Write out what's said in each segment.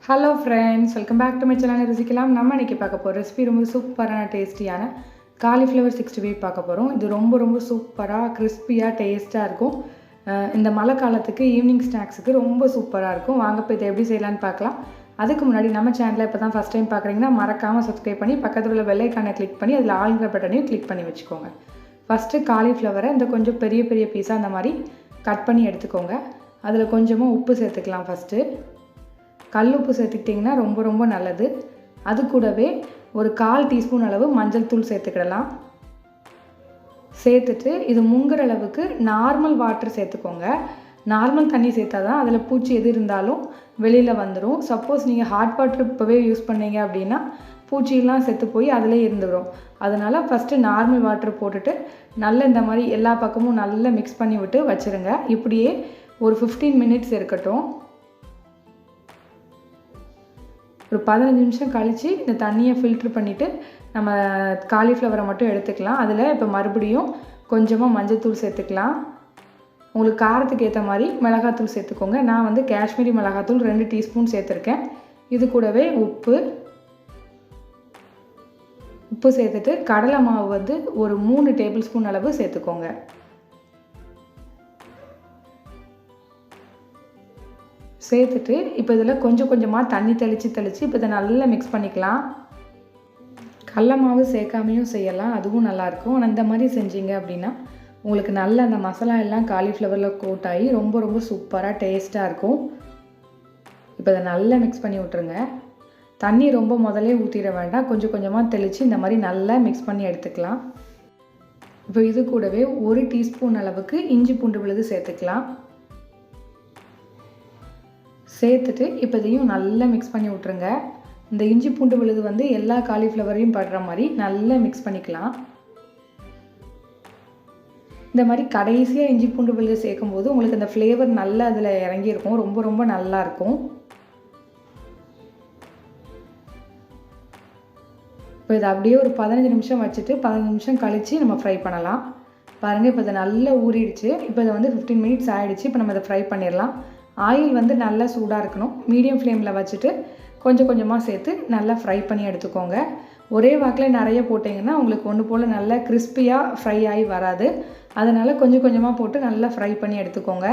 Hello friends, welcome back to my channel ருசிக்கலாம். நம்ம இன்றைக்கி பார்க்க போகிற ரெசிபி ரொம்ப சூப்பரான டேஸ்டியான காலிஃப்ளவர் 65 பார்க்க போகிறோம். இது ரொம்ப சூப்பராக கிறிஸ்பியாக டேஸ்ட்டாக இருக்கும். இந்த மழை காலத்துக்கு ஈவினிங் ஸ்நாக்ஸுக்கு ரொம்ப சூப்பராக இருக்கும். வாங்க இப்போ இதை எப்படி செய்யலான்னு பார்க்கலாம். அதுக்கு முன்னாடி நம்ம சேனலில் இப்போ தான் ஃபஸ்ட் டைம் பார்க்குறீங்கன்னா மறக்காமல் சப்ஸ்கிரைப் பண்ணி பக்கத்தில் உள்ள பெல் ஐக்கானை கிளிக் பண்ணி அதில் ஆளுங்கிற பட்டனையும் கிளிக் பண்ணி வச்சுக்கோங்க. ஃபஸ்ட்டு காலிஃப்ளவரை இந்த கொஞ்சம் பெரிய பீஸாக அந்த மாதிரி கட் பண்ணி எடுத்துக்கோங்க. அதில் கொஞ்சமாக உப்பு சேர்த்துக்கலாம். ஃபஸ்ட்டு கல் உப்பு சேர்த்துக்கிட்டிங்கன்னா ரொம்ப நல்லது. அது கூடவே ஒரு 1/4 டீஸ்பூன் அளவு மஞ்சள் தூள் சேர்த்துக்கிடலாம். சேர்த்துட்டு இது முங்குற அளவுக்கு நார்மல் வாட்டர் சேர்த்துக்கோங்க. நார்மல் தண்ணி சேர்த்தா தான் அதில் பூச்சி எது இருந்தாலும் வெளியில் வந்துடும். சப்போஸ் நீங்கள் ஹாட் வாட்டர் இப்போவே யூஸ் பண்ணீங்க அப்படின்னா பூச்சியெல்லாம் செத்து போய் அதிலே இருந்துடும். அதனால் ஃபஸ்ட்டு நார்மல் வாட்டர் போட்டுட்டு நல்லா இந்த மாதிரி எல்லா பக்கமும் நல்லா மிக்ஸ் பண்ணி விட்டு வச்சுருங்க. இப்படியே ஒரு 15 மினிட்ஸ் இருக்கட்டும். ஒரு 15 நிமிஷம் கழித்து இந்த தண்ணியை ஃபில்ட்ரு பண்ணிவிட்டு நம்ம காலிஃப்ளவரை மட்டும் எடுத்துக்கலாம். அதில் இப்போ மறுபடியும் கொஞ்சமாக மஞ்சள்தூள் சேர்த்துக்கலாம். உங்களுக்கு காரத்துக்கு ஏற்ற மாதிரி மிளகாத்தூள் சேர்த்துக்கோங்க. நான் வந்து காஷ்மீரி மிளகாத்தூள் 2 டீஸ்பூன் சேர்த்துருக்கேன். இது கூடவே உப்பு சேர்த்துட்டு கடலை மாவு வந்து ஒரு 3 டேபிள் ஸ்பூன் அளவு சேர்த்துக்கோங்க. சேர்த்துட்டு இப்போ இதில் கொஞ்சமாக தண்ணி தெளித்து இப்போ இதை நல்லா மிக்ஸ் பண்ணிக்கலாம். கடல மாவு சேர்க்காமையும் செய்யலாம், அதுவும் நல்லாயிருக்கும். ஆனால் இந்த மாதிரி செஞ்சீங்க அப்படின்னா உங்களுக்கு நல்ல அந்த மசாலா எல்லாம் காலிஃப்ளவரில் கோட் ஆகி ரொம்ப சூப்பராக டேஸ்ட்டாக இருக்கும். இப்போ இதை நல்லா மிக்ஸ் பண்ணி விட்ருங்க. தண்ணி ரொம்ப முதலே ஊற்றிட வேண்டாம், கொஞ்சமாக தெளித்து இந்த மாதிரி நல்லா மிக்ஸ் பண்ணி எடுத்துக்கலாம். இப்போ இது கூடவே 1 டீஸ்பூன் அளவுக்கு இஞ்சி பூண்டு விழுது சேர்த்துக்கலாம். சேர்த்துட்டு இப்போ இதையும் நல்லா மிக்ஸ் பண்ணி விட்ருங்க. இந்த இஞ்சி பூண்டு விழுது வந்து எல்லா காலிஃப்ளவரையும் படுற மாதிரி நல்லா மிக்ஸ் பண்ணிக்கலாம். இந்த மாதிரி கடைசியாக இஞ்சி பூண்டு விழுது சேர்க்கும்போது உங்களுக்கு அந்த ஃப்ளேவர் நல்லா அதில் இறங்கியிருக்கும். ரொம்ப நல்லாயிருக்கும். இப்போ இதை அப்படியே ஒரு 15 நிமிஷம் வச்சுட்டு 15 நிமிஷம் கழித்து நம்ம ஃப்ரை பண்ணலாம். பாருங்கள், இப்போ இதை நல்லா ஊறிடுச்சு. இப்போ இதை வந்து 15 மினிட்ஸ் ஆகிடுச்சு. இப்போ நம்ம இதை ஃப்ரை பண்ணிடலாம். ஆயில் வந்து நல்லா சூடாக இருக்கணும். மீடியம் ஃப்ளேமில் வச்சுட்டு கொஞ்சமாக சேர்த்து நல்லா ஃப்ரை பண்ணி எடுத்துக்கோங்க. ஒரே வாக்கில் நிறைய போட்டிங்கன்னா உங்களுக்கு ஒன்று போல் நல்லா கிறிஸ்பியாக ஃப்ரை ஆகி வராது. அதனால் கொஞ்சமாக போட்டு நல்லா ஃப்ரை பண்ணி எடுத்துக்கோங்க.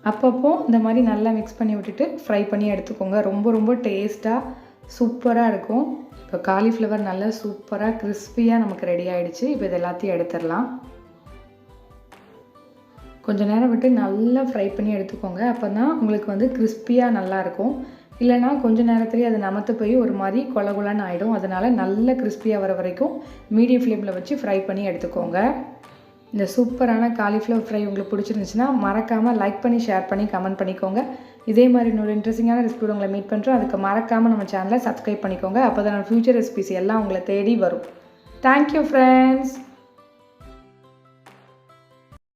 அப்பப்போ இந்த மாதிரி நல்லா மிக்ஸ் பண்ணி விட்டுட்டு ஃப்ரை பண்ணி எடுத்துக்கோங்க. ரொம்ப டேஸ்ட்டாக சூப்பராக இருக்கும். இப்போ காலிஃப்ளவர் நல்லா சூப்பராக கிறிஸ்பியாக நமக்கு ரெடி ஆகிடுச்சு. இப்போ இது எல்லாத்தையும் எடுத்துடலாம். கொஞ்சம் நேரம் விட்டு நல்லா ஃப்ரை பண்ணி எடுத்துக்கோங்க. அப்போ தான் உங்களுக்கு வந்து கிறிஸ்பியாக நல்லாயிருக்கும். இல்லைனா கொஞ்சம் நேரத்துலேயே அது நமத்து போய் ஒரு மாதிரி கொலன்னு ஆகிடும். அதனால் நல்ல கிறிஸ்பியாக வர வரைக்கும் மீடியம் ஃப்ளேமில் வச்சு ஃப்ரை பண்ணி எடுத்துக்கோங்க. இந்த சூப்பரான காலிஃப்ளவர் ஃப்ரை உங்களுக்கு பிடிச்சிருந்துச்சுன்னா மறக்காமல் லைக் பண்ணி ஷேர் பண்ணி கமெண்ட் பண்ணிக்கோங்க. இதே மாதிரி இன்னொரு இன்ட்ரெஸ்டிங்கான ரெசிபியோட உங்களை மீட் பண்ணுறோம். அதுக்கு மறக்காமல் நம்ம சேனலை சப்ஸ்கிரைப் பண்ணிக்கோங்க. அப்போ தான் ஃபியூச்சர் ரெசிபிஸ் எல்லாம் உங்களை தேடி வரும். Thank you friends.